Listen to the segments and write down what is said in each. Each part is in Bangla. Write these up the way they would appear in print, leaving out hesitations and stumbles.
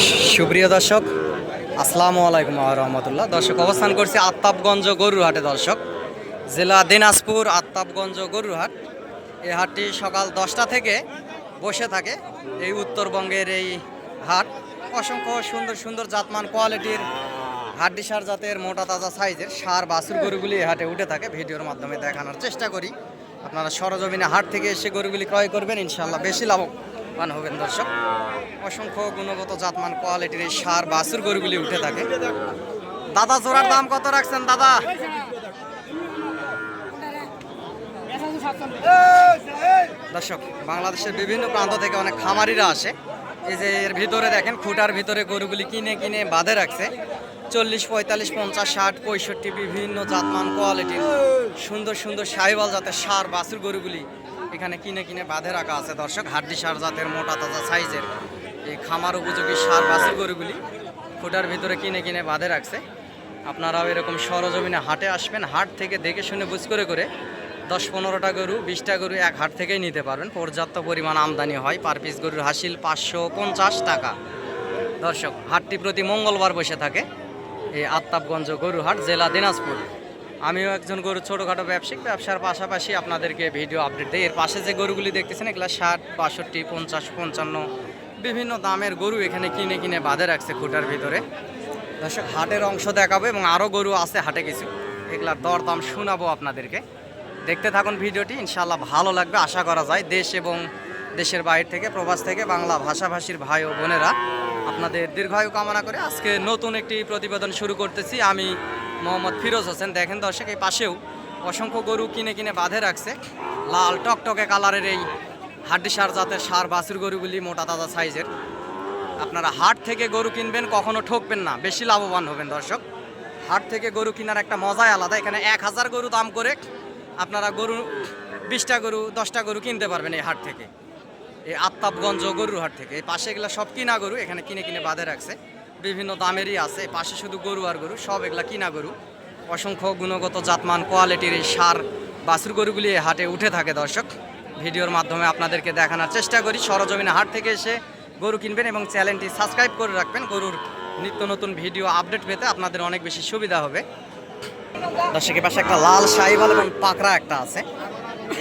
সুপ্রিয় দর্শক, আসসালামু আলাইকুম রহমতুল্লাহ। দর্শক, অবস্থান করছি আত্তাবগঞ্জ গরুর হাটে। দর্শক, জেলা দিনাজপুর, আত্তাবগঞ্জ গরুর হাট। এই হাটটি সকাল 10টা থেকে বসে থাকে। এই উত্তরবঙ্গের এই হাট অসংখ্য সুন্দর সুন্দর জাতমান কোয়ালিটির হাড্ডিসার জাতের মোটা তাজা সাইজের সার বাছুর গরুগুলি এই হাটে উঠে থাকে। ভিডিওর মাধ্যমে দেখানোর চেষ্টা করি। আপনারা সরজমিনে হাট থেকে এসে গরুগুলি ক্রয় করবেন, ইনশাল্লাহ বেশি লাভবান হবেন। দর্শক, অসংখ্য গুণগত জাতমান কোয়ালিটির এই সার বাছুর গরুগুলি উঠে থাকে। দাদা, জোড়ার দাম কত রাখছেন দাদা? দর্শক, বাংলাদেশের বিভিন্ন প্রান্ত থেকে অনেক খামারিরা আসে। এই যে এর ভিতরে দেখেন, খুঁটার ভিতরে গরুগুলি কিনে কিনে বাঁধে রাখছে। 40, 45, 50, 60, 65 বিভিন্ন জাতমান কোয়ালিটির সুন্দর সুন্দর সাহিওয়াল জাতের সার বাছুর গরুগুলি এখানে কিনে কিনে বাঁধে রাখা আছে। দর্শক, হাড্ডি সার জাতের মোটা তাজা সাইজের এই খামার উপযোগী সার বাছুর গরুগুলি খুঁটার ভিতরে কিনে কিনে বাঁধে রাখছে। আপনারাও এরকম সরজমিনে হাটে আসবেন। হাট থেকে দেখে শুনে বুঝ করে 10-15টা গরু, 20টা গরু এক হাট থেকেই নিতে পারবেন। পর্যাপ্ত পরিমাণ আমদানি হয়। পার পিস গরুর হাসিল 550 টাকা। দর্শক, হাটটি প্রতি মঙ্গলবার বসে থাকে। এই আত্তাবগঞ্জ গরু হাট, জেলা দিনাজপুর। আমিও একজন গরু ছোটোখাটো ব্যবসায়িক, ব্যবসার পাশাপাশি আপনাদেরকে ভিডিও আপডেট দিই। এর পাশে যে গরুগুলি দেখতেছেন, এগুলো 60, 62, 50, 55 বিভিন্ন দামের গরু এখানে কিনে কিনে বাঁধে রাখছে খুঁটার ভিতরে। দর্শক, হাটের অংশ দেখাবো এবং আরও গরু আছে হাটে কিছু, এগুলার দর দাম শোনাবো আপনাদেরকে। দেখতে থাকুন ভিডিওটি, ইনশাআল্লাহ ভালো লাগবে আশা করা যায়। দেশ এবং দেশের বাইরে থেকে, প্রবাস থেকে বাংলা ভাষাভাষীর ভাই ও বোনেরা, আপনাদের দীর্ঘায়ু কামনা করে আজকে নতুন একটি প্রতিবেদন শুরু করতেছি। আমি মোহাম্মদ ফিরোজ হোসেন। দেখেন দর্শক, এই পাশেও অসংখ্য গরু কিনে কিনে বাঁধে রাখছে। লাল টকটকে কালারের এই হাড্ডিসার জাতের সার বাছুর গরুগুলি মোটা তাজা সাইজের। আপনারা হাট থেকে গরু কিনবেন, কখনো ঠকবেন না, বেশি লাভবান হবেন। দর্শক, হাট থেকে গরু কেনার একটা মজাই আলাদা। এখানে 1000 গরু দাম করে আপনারা গরু 20টা গরু, 10টা গরু কিনতে পারবেন এই হাট থেকে, এই আত্তাবগঞ্জ গরুর হাট থেকে। এই পাশে এগুলা সব কিনা গরু, এখানে কিনে কিনে বাঁধে রাখছে। বিভিন্ন দামেরই আছে। এই পাশে শুধু গরু আর গরু, সব এগুলা কিনা গরু। অসংখ্য গুণগত জাতমান কোয়ালিটির এই সার বাছুর গরুগুলি এই হাটে উঠে থাকে। দর্শক, ভিডিওর মাধ্যমে আপনাদেরকে দেখানোর চেষ্টা করি। সরজমিনে হাট থেকে এসে গরু কিনবেন এবং চ্যানেলটি সাবস্ক্রাইব করে রাখবেন। গরুর নিত্য নতুন ভিডিও আপডেট পেতে আপনাদের অনেক বেশি সুবিধা হবে। দর্শকের পাশে একটা লাল শাহিওয়াল এবং পাকড়া একটা আছে।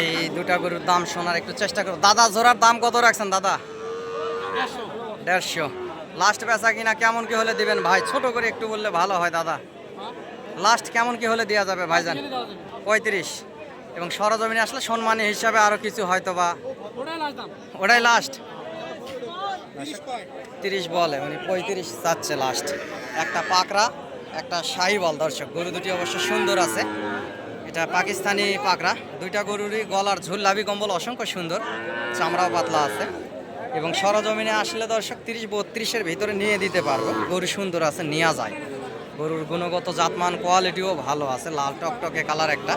এই দুটা গরুর দাম শোনার একটু চেষ্টা করো। দাদা, জোড়ার দাম কত রাখছেন দাদা? 150। লাস্ট বেচা কিনা কেমন কি হলে দিবেন ভাই? ছোট করে একটু বললে ভালো হয় দাদা। লাস্ট কেমন কি হলে দেওয়া যাবে ভাইজান? 35। এবং সরজমিনে আসলে সম্মানী হিসাবে আরো কিছু হয়তো বা ওটাই লাস্ট। 30 বলে, মানে 35 চাচ্ছে লাস্ট। একটা পাকড়া, একটা শাহিওয়াল। দর্শক, গরু দুটি অবশ্য সুন্দর আছে। এটা পাকিস্তানি পাকড়া। দুইটা গরুরই গলার ঝুল, লাভি কম্বল অসংখ্য সুন্দর, চামড়াও পাতলা আছে। এবং সরজমিনে আসলে দর্শক 30-32-এর ভিতরে নিয়ে দিতে পারবো। গরু সুন্দর আছে, নেওয়া যায়। গরুর গুণগত জাতমান কোয়ালিটিও ভালো আছে। লাল টকটকে কালার একটা।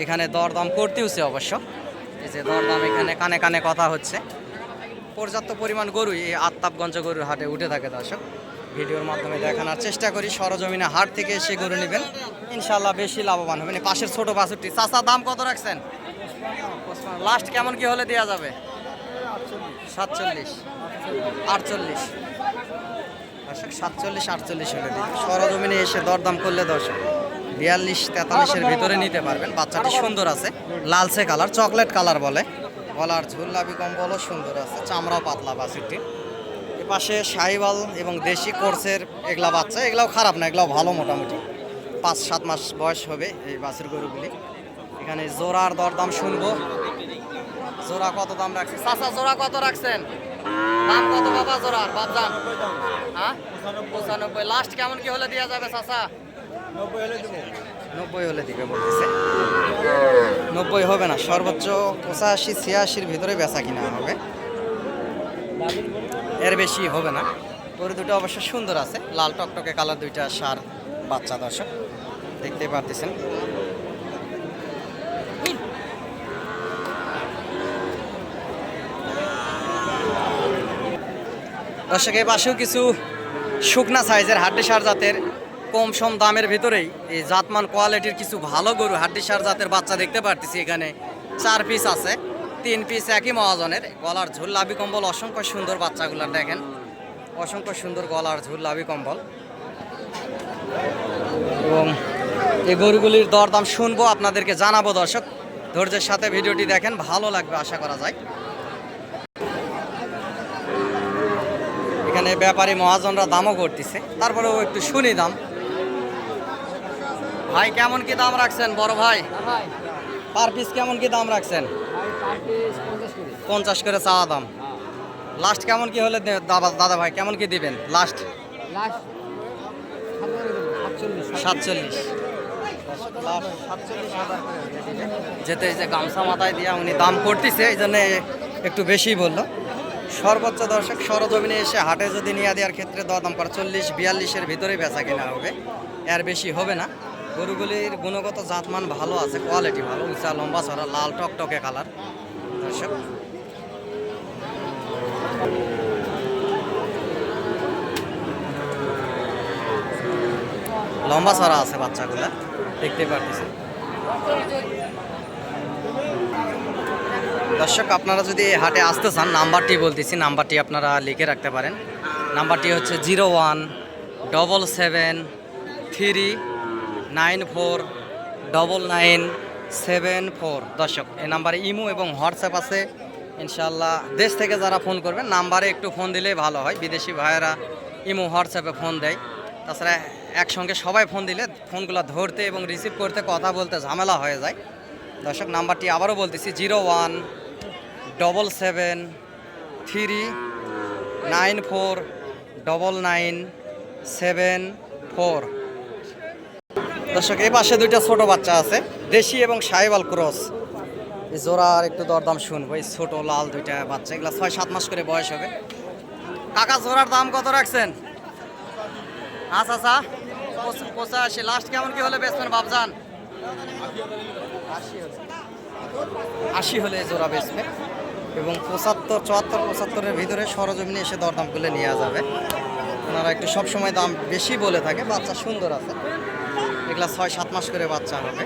এখানে দরদাম করতেওছে অবশ্য। এই যে দরদাম এখানে কানে কানে কথা হচ্ছে। পর্যাপ্ত পরিমাণ গরু এই আত্তাবগঞ্জ গরুর হাটে উঠে থাকে। দর্শক, ভিডিওর মাধ্যমে দেখানোর চেষ্টা করি। সরজমিনে হাট থেকে এসে গরু নেবেন, ইনশাল্লাহ বেশি লাভবান হবেন। পাশের ছোট বাছুরটি চাচা, দাম কত রাখছেন? লাস্ট কেমন কি হলে দেওয়া যাবে? 47, 48। দর্শক, 47, 48 হলে দিন। সরজমিনে এসে দরদাম করলে দর্শক 42-43-এর ভিতরে নিতে পারবেন। বাচ্চাটি সুন্দর আছে, লালচে কালার, চকলেট কালার বলে। গলার ঝুল, লাভি কম্বলও সুন্দর আছে, চামড়াও পাতলা বাছুরটি। এ পাশে শাহিওয়াল এবং দেশি কোর্সের এগুলা বাচ্চা, এগুলাও খারাপ না, এগুলাও ভালো। মোটামুটি 5-7 মাস বয়স হবে এই বাছুর গরুগুলি। এখানে জোড়ার দরদাম শুনবো। জোড়া কত দাম রাখছে চাচা? জোড়া কত রাখছেন? দাম কত বাবা জোড়ার বাপজান? হ্যাঁ, 95। লাস্ট কেমন কি হলে দেওয়া যাবে চাচা? 90 হলে দিবে বলতেছে। 90 হবে না, সর্বোচ্চ 85-86-এর ভিতরে বেচা কিনা হবে, এর বেশি হবে না। গরু দুটো অবশ্য সুন্দর আছে, লাল টকটকে কালার, দুইটা সার বাচ্চা। দর্শক, দেখতে পারতেছেন। দর্শক, এই পাশেও কিছু শুকনা সাইজের হাড্ডিসার জাতের কম সম দামের ভিতরেই এই জাতমান কোয়ালিটির কিছু ভালো গরু হাড্ডিসার জাতের বাচ্চা দেখতে পারতেছি। এখানে 4 পিস আছে, 3 পিস একই মহাজনের। গলার ঝুল, লাভি কম্বল অসংখ্য সুন্দর বাচ্চাগুলার। দেখেন অসংখ্য সুন্দর গলার ঝুল, লাভি কম্বল। এবং এই গরুগুলির দরদাম শুনবো, আপনাদেরকে জানাবো দর্শক। ধৈর্যের সাথে ভিডিওটি দেখেন, ভালো লাগবে আশা করা যায়। এখানে ব্যাপারী মহাজনরা দামও করতেছে, তারপরেও একটু শুনি দাম। ভাই কেমন কি দাম রাখছেন বড় ভাই? পার পিস কেমন কি দাম রাখছেন? 50 করে চাওয়া দাম। লাস্ট কেমন কি হলে দাদা ভাই কেমন কি দিবেন লাস্ট? 47। যেতে এই যে গামছা মাথায় দিয়া উনি দাম করতেছে, এই জন্য একটু বেশি বললো। সর্বোচ্চ দর্শক সরজমিনে এসে হাটে যদি নিয়ে দেওয়ার ক্ষেত্রে দরদাম করে 40-42-এর ভিতরেই বেচা কিনা হবে, এর বেশি হবে না। গরুগুলির গুণগত জাতমান ভালো আছে, কোয়ালিটি ভালো, উঁচা লম্বা ছড়া, লাল টকটকে কালার দর্শক। লম্বা ছড়া আছে বাচ্চাগুলা, দেখতে পারতেছেন দর্শক। আপনারা যদি হাটে আসতে চান, নাম্বারটি বলতেছি, নাম্বারটি আপনারা লিখে রাখতে পারেন। নাম্বারটি হচ্ছে 0177394994 দর্শক। এই নাম্বারে ইমো এবং হোয়াটসঅ্যাপ আছে ইনশাল্লাহ। দেশ থেকে যারা ফোন করবেন নাম্বারে একটু ফোন দিলেই ভালো হয়, বিদেশি ভাইয়েরা ইমো হোয়াটসঅ্যাপে ফোন দেয়। তাছাড়া একসঙ্গে সবাই ফোন দিলে ফোনগুলো ধরতে এবং রিসিভ করতে, কথা বলতে ঝামেলা হয়ে যায় দর্শক। নাম্বারটি আবারও বলতেছি 0177394994 দর্শক। এই পাশে দুইটা ছোট বাচ্চা আছে, দেশি এবং সাহিওয়াল ক্রস। এই জোড়ার একটু দরদাম শুনবো। এই ছোট লাল দুইটা বাচ্চা, এগুলো 6-7 মাস করে বয়স হবে। কাকা জোড়ার দাম কত রাখছেন? আচ্ছা আচ্ছা 85। লাস্ট কেমন কি হলে বেচবেন বাবজান? 80 হলে জোড়া বেচবে। এবং 75-74-75-এর ভিতরে সরজমিনে এসে দরদাম করলে নেওয়া যাবে। ওনারা একটু সবসময় দাম বেশি বলে থাকে। বাচ্চা সুন্দর আছে, এগুলা 6-7 মাস করে বাচ্চা হবে।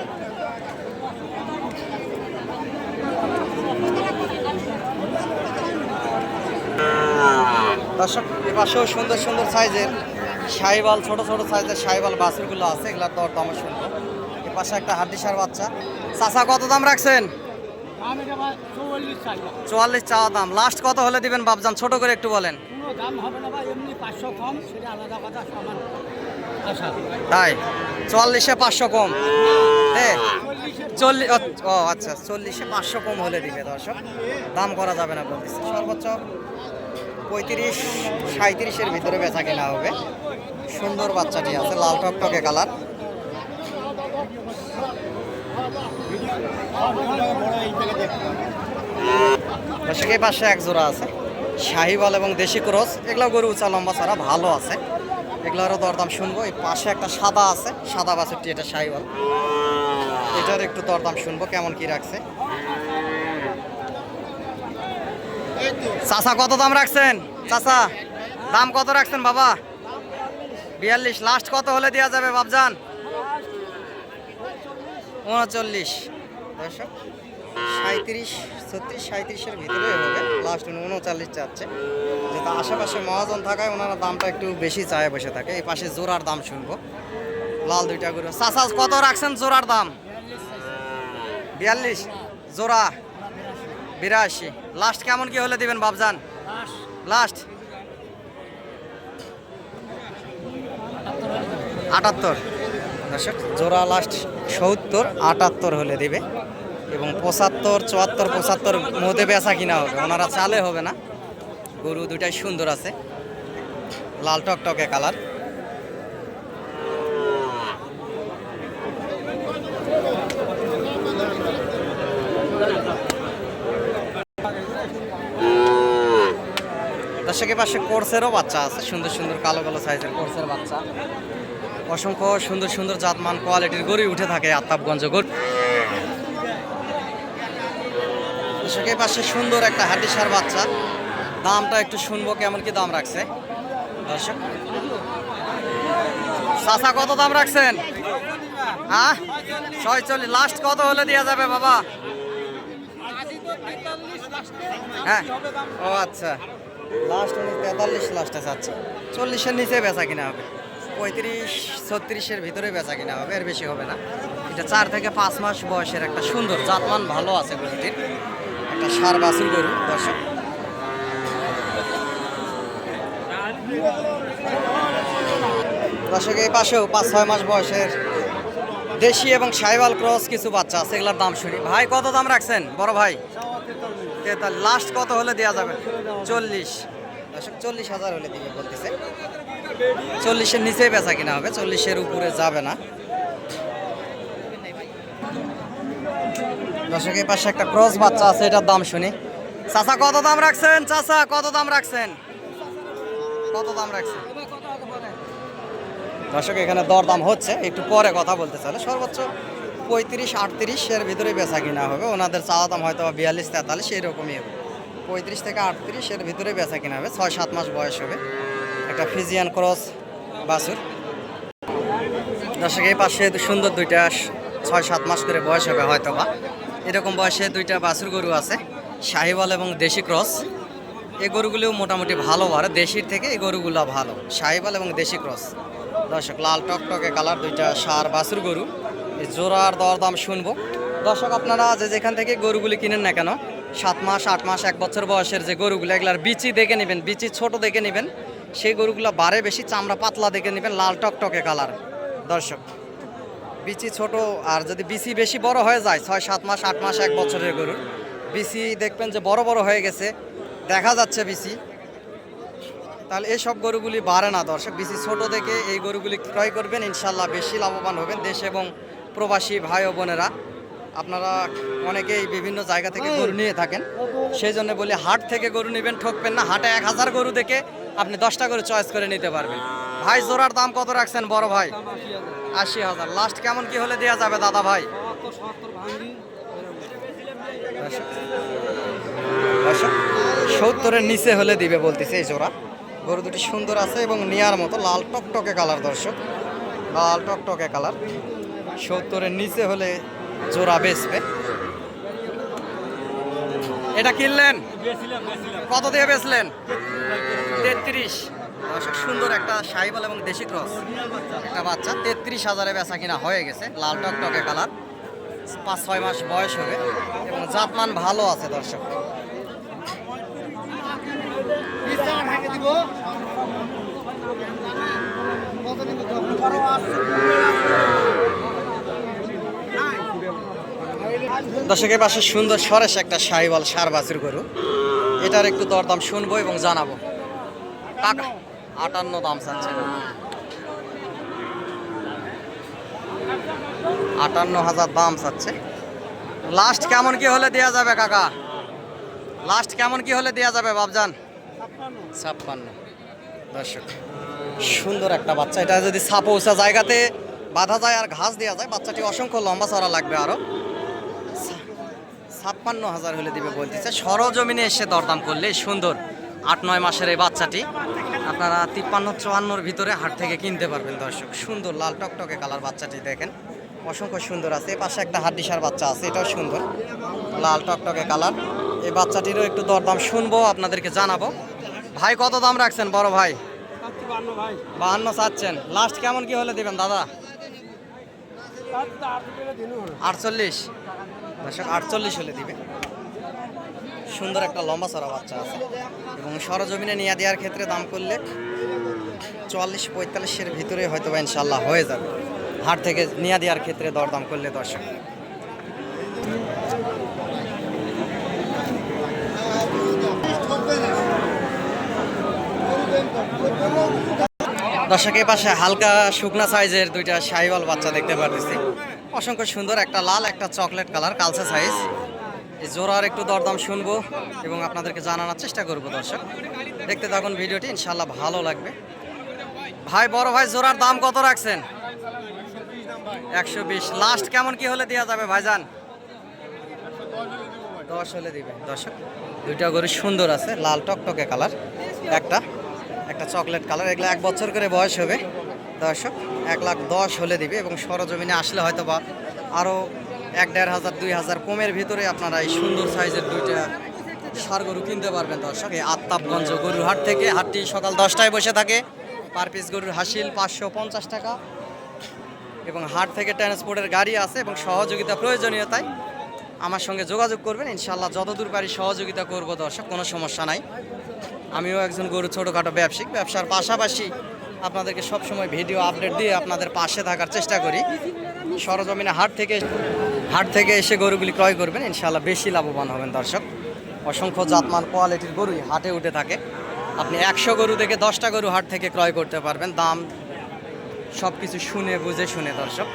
দর্শক এ পাশেও সুন্দর সুন্দর সাইজের সাহিওয়াল, ছোট ছোট সাইজের সাহিওয়াল বাছুরগুলো আছে, এগুলার দরদাম শুনবো। এ পাশে একটা হাড্ডিসার বাচ্চা। চাচা কত দাম রাখছেন? 44 চাওয়া দাম। লাস্ট কত হলে দিবেন বাবজান, ছোট করে একটু বলেন। তাই 44-এ 500 কম? হ্যাঁ 40। ও আচ্ছা, 40-এ 500 কম হলে দিবে দর্শক, দাম করা যাবে না বলতেছে। সর্বোচ্চ 35-37-এর ভিতরে বেচা কেনা হবে। সুন্দর বাচ্চাটি আছে, লাল টকটকে কালার। দর্শক এই পাশে এক জোড়া আছে শাহিওয়াল এবং দেশি ক্রস। এগুলো গরু উঁচা লম্বা ছাড়া ভালো আছে, এগুলোরও দরদাম শুনবো। এই পাশে একটা সাদা আছে, সাদা বাছুরটি, এটা শাহিওয়াল, এটার একটু দরদাম শুনবো কেমন কি রাখছে। চাচা কত দাম রাখছেন? চাচা দাম কত রাখছেন বাবা? 42। লাস্ট কত হলে দেওয়া যাবে বাবজান? 39। দর্শক 37-36-37-এর ভিতরে হবে, লাস্ট 39 চাচ্ছে। যেটা আশেপাশে মহাজন থাকায় ওনারা দামটা একটু বেশি চায় বসে থাকে। এই পাশে জোড়ার দাম শুনবো, লাল দুইটা গরু। চাচা কত রাখছেন জোড়ার দাম? 42 জোড়া 82। লাস্ট কেমন কি হলে দিবেন বাবজান? লাস্ট 78। দর্শক জোড়া লাস্ট 70-78 হলে দিবে। এবং 75-74-75 মধ্যে বেচা কিনা হবে, ওনারা চালে হবে না। গরু দুটাই সুন্দর আছে, লাল টকটকে কালার। দর্শকের পাশে কোর্সেরও বাচ্চা আছে, সুন্দর সুন্দর কালো কালো সাইজের কোর্সের বাচ্চা। অসংখ্য সুন্দর সুন্দর জাতমান কোয়ালিটির গরু উঠে থাকে আতাবগঞ্জ গরু। দর্শকের পাশে সুন্দর একটা হাড্ডিসার বাচ্চা, দামটা একটু শুনবো কেমন কি দাম রাখছে দর্শক। চাচা কত দাম রাখছেন? হ্যাঁ 46। লাস্ট কত হলে দেওয়া যাবে বাবা? হ্যাঁ ও আচ্ছা, লাস্ট 43 লাস্টে চাচ্ছে, 40-এর নিচে বেচা কিনা হবে, 35-36-এর ভিতরে বেচা কিনা হবে, এর বেশি হবে না। এটা 4 থেকে 5 মাস বয়সের একটা সুন্দর জাতমান ভালো আছে গরুটির, একটা ষাঁড় বাছুর গরু দর্শক। দর্শক এই পাশেও 5-6 মাস বয়সের দেশি এবং সাইওয়াল ক্রস কিছু বাচ্চা আছে, এগুলোর দাম শুনি। ভাই কত দাম রাখছেন বড় ভাই? লাস্ট কত হলে দেওয়া যাবে? 40। দর্শক 40,000 হলে দিবে বলতেছে, 40-এর নিচে বেচা কিনা হবে, 40-এর উপরে যাবে না। দর্শক এই পাশে একটা ক্রস বাচ্চা আছে, এটার দাম শুনি। চাচা কত দাম রাখছেন? চাচা কত দাম রাখছেন? কত দাম রাখছেন? দর্শক এখানে দরদাম হচ্ছে, একটু পরে কথা বলতে চাইলে সর্বোচ্চ 35-38-এর ভিতরে বেচা কিনা হবে। ওনাদের চাওয়া দাম হয়তো 42-43 এরকমই হবে। 35 থেকে 38-এর ভিতরে বেচা কিনা হবে, 6-7 মাস বয়স হবে, একটা ফিজিয়ান ক্রস বাছুর। দর্শক এই পাশে সুন্দর দুইটা 6-7 মাস করে বয়স হবে হয়তো বা, এরকম বয়সে দুইটা বাছুর গরু আছে, শাহিওয়াল এবং দেশি ক্রস। এই গরুগুলিও মোটামুটি ভালো বাড়ে, দেশির থেকে এই গরুগুলো ভালো, শাহিওয়াল এবং দেশি ক্রস। দর্শক লাল টকটকে কালার দুইটা ষাঁড় বাছুর গরু, এই জোড়ার দরদাম শুনবো। দর্শক আপনারা যেখান থেকে গরুগুলি কিনেন না কেন, 7 মাস 8 মাস 1 বছর বয়সের যে গরুগুলো, এগুলার বিচি দেখে নেবেন, বিচি ছোট দেখে নেবেন, সেই গরুগুলো বাড়ে বেশি, চামড়া পাতলা দেখে নেবেন, লাল টকটকে কালার। দর্শক বিচি ছোট, আর যদি বিচি বেশি বড় হয়ে যায় 6-7 মাস 8 মাস 1 বছরের গরুর বিচি দেখবেন যে বড় বড় হয়ে গেছে, দেখা যাচ্ছে বিচি, তাহলে এইসব গরুগুলি বাড়ে না। দর্শক বিচি ছোট দেখে এই গরুগুলি ক্রয় করবেন, ইনশাল্লাহ বেশি লাভবান হবেন। দেশ এবং প্রবাসী ভাই ও বোনেরা আপনারা অনেকেই বিভিন্ন জায়গা থেকে গরু নিয়ে থাকেন, সেই জন্য বলি হাট থেকে গরু নেবেন, ঠকবেন না। হাটে 1000 গরু দেখে আপনি 10টা গরু চয়েস করে নিতে পারবেন। ভাই জোড়ার দাম কত রাখছেন বড় ভাই? 80,000। লাস্ট কেমন কি হলে দেওয়া যাবে দাদা ভাই? 70-এর নিচে হলে দিবে বলতেছে এই জোড়া। গরু দুটি সুন্দর আছে এবং নেয়ার মতো, লাল টকটকে কালার। দর্শক লাল টকটকে কালার, 70-এর নিচে হলে জোড়া বেচবে। এটা কিনলেন কত দিয়ে বেচলেন? 33। দর্শক সুন্দর একটা শাহিওয়াল এবং দেশি ক্রস একটা বাচ্চা, 33,000-এ বেচা কিনা হয়ে গেছে, লাল টকটকে কালার, 5-6 মাস বয়স হবে এবং জাতমান ভালো আছে। দর্শক দর্শকের পাশে সুন্দর সরেস একটা শাহিওয়াল ষাঁড় বাছুর গরু, এটার একটু দরদাম শুনবো এবং জানাবো। কাকা 58 দাম চাচ্ছে, 58,000 দাম চাচ্ছে। লাস্ট কেমন কি হলে দেওয়া যাবে কাকা? লাস্ট কেমন কি হলে দেওয়া যাবে বাবজান? 56। দর্শক সুন্দর একটা বাচ্চা, এটা যদি সাপো উঁচা জায়গাতে বাঁধা যায় আর ঘাস দেওয়া যায়, বাচ্চাটি অসংখ্য লম্বা চড়া লাগবে আরো। 56,000 হলে দিবে বলতেছে। সরজমিনে এসে দরদাম করলে সুন্দর 8-9 মাসের এই বাচ্চাটি আপনারা 53-54-র ভিতরে হাট থেকে কিনতে পারবেন। দর্শক সুন্দর লাল টকটকে কালার বাচ্চাটি দেখেন, অসংখ্য সুন্দর আছে। এই পাশে একটা হাড্ডিসার বাচ্চা আছে, এটাও সুন্দর লাল টকটকে কালার। এই বাচ্চাটিরও একটু দরদাম শুনবো, আপনাদেরকে জানাবো। ভাই কত দাম রাখছেন বড় ভাই? 52 চাচ্ছেন। লাস্ট কেমন কি হলে দিবেন দাদা? 48। দর্শক 48 হলে দিবে। সুন্দর একটা লম্বা চড়া বাচ্চা আছে এবং সরজমিনে নিয়ে দেওয়ার ক্ষেত্রে দাম করলে 44-45-এর ভিতরে হয়তো বা ইনশাল্লাহ হয়ে যাবে, হাট থেকে নিয়ে দেওয়ার ক্ষেত্রে দরদাম করলে। দর্শক দর্শকের পাশে হালকা শুকনা সাইজের দুইটা শাহিওয়াল বাচ্চা দেখতে পারতেছি, অসংখ্য সুন্দর, একটা লাল একটা চকলেট কালার, কালচা সাইজ। এই জোড়ার একটু দরদাম শুনবো এবং আপনাদেরকে জানানোর চেষ্টা করব। দর্শক দেখতে থাকুন ভিডিওটি, ইনশাল্লাহ ভালো লাগবে। ভাই বড় ভাই জোড়ার দাম কত রাখছেন? 120। লাস্ট কেমন কি হলে দেওয়া যাবে ভাইজান? 10 হলে দিবে। দর্শক দুইটা গরু সুন্দর আছে, লাল টকটকে কালার, একটা চকলেট কালার, এগুলো 1 বছর করে বয়স হবে। দর্শক 1,10,000 হলে দিবে এবং সরজমিনে আসলে হয়তো বা আরও 1-1,500-2,000 কমের ভিতরে আপনারা এই সুন্দর সাইজের দুইটা ষাঁড় গরু কিনতে পারবেন দর্শক এই আত্তাবগঞ্জ গরুর হাট থেকে। হাটটি সকাল 10টায় বসে থাকে। পার পিস গরুর হাসিল 550 টাকা এবং হাট থেকে ট্রান্সপোর্টের গাড়ি আছে এবং সহযোগিতা প্রয়োজনীয়তায় আমার সঙ্গে যোগাযোগ করবেন, ইনশাআল্লাহ যতদূর পারি সহযোগিতা করব দর্শক, কোনো সমস্যা নাই। আমিও একজন গরু ছোটোখাটো ব্যবসায়িক, ব্যবসার পাশাপাশি আপনাদেরকে সবসময় ভিডিও আপডেট দিয়ে আপনাদের পাশে থাকার চেষ্টা করি। সরজমিনে হাট থেকে এসে গরুগুলি ক্রয় করবেন, ইনশাআল্লাহ বেশি লাভবান হবেন দর্শক। অসংখ্য জাতমান কোয়ালিটির গরুই হাটে উঠে থাকে। আপনি 100 গরু থেকে 10টা গরু হাট থেকে ক্রয় করতে পারবেন, দাম সব কিছু শুনে বুঝে শুনে দর্শক।